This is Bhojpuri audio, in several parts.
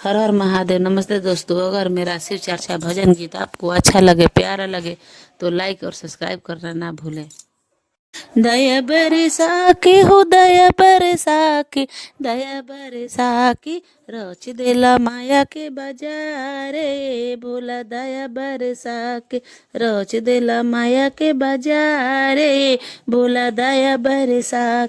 हर हर महादेव। नमस्ते दोस्तों, अगर मेरा शिव चर्चा भजन गीत आपको अच्छा लगे, प्यारा लगे तो लाइक और सब्सक्राइब करना ना भूलें। दया बरसा के हो दया बरसा के, दया बरसा के रच देला माया के बाजारे भोला। दया बरसा के रच देला माया के बाजारे भोला। दया बरसा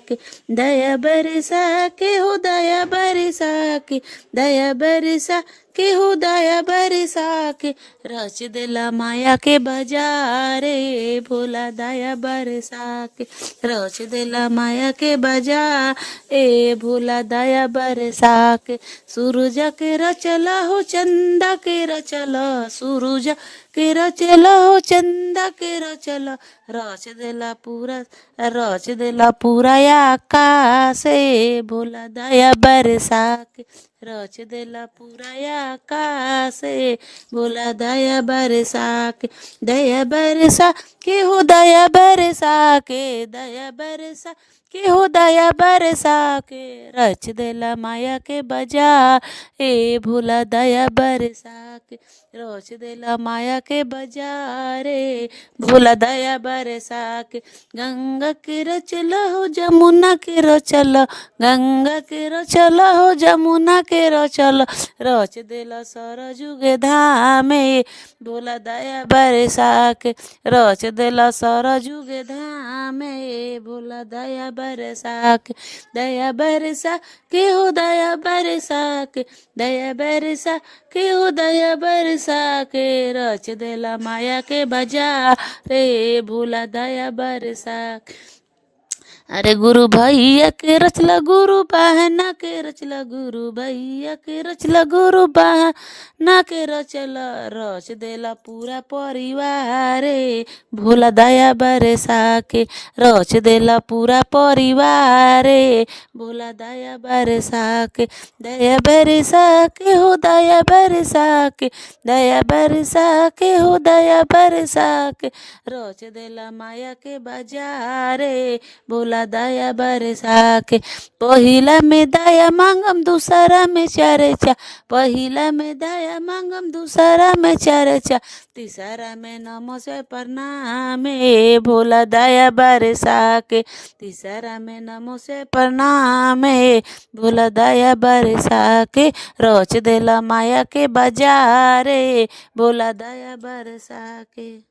के हो दया बरसा के, दया बरसा के हो दया बरसा के रच देला माया के बाजारे भोला। दया बरसा के रच देला माया के बाजारे भोला। दया बरसा के सूरज के रचला हो चंदा के रचला, सूरज के रचला हो चंदा के रचला। रच देला पूरा आकाश भोला। दया बरसा के रच देला पूरा आकाश भोला। दया बरसा के, दया बरसा के हो दया बरसा के, दया बरसा के हो दया बरसा के रच देला माया के बाजारे भोला। दया बरसा के रच देला माया के बाजारे भोला। दया बरसा के गंगा के रचला हो जमुना के रचला, गंगा के रचला हो जमुना के रचला। रच देला सरजू के धामे भोला। दया बरसा के रच देला सरजू के धामे भोला। दया बरसा के, दया बरसा के हो दया बरसा के, दया बरसा के हो दया बरसा के रच देला माया के बाजारे भोला। दया बरसा के अरे गुरु भैया के रचला गुरु बहना के रचला, गुरु भैया के रचला गुरु बहना के रचला। रच देला पूरा परिवार भोला। दया बरसा के रच देला पूरा परिवार भोला। दया बरसा के, दया बरसा के हो दया बरसा के, दया बरसा के हो दया बरसा के रच देला माया के बाजारे भोला। दया बरसा के पहिला में दया मांगम दूसरा में चर्चा, पहिला में दया मांगम दूसरा में चर्चा, तीसरा में नमो से प्रणाम भोला। दया बरसा के तीसरा में नमो से प्रणाम भोला। दया बरसा के रच देला माया के बाजारे भोला। दया बरसा के।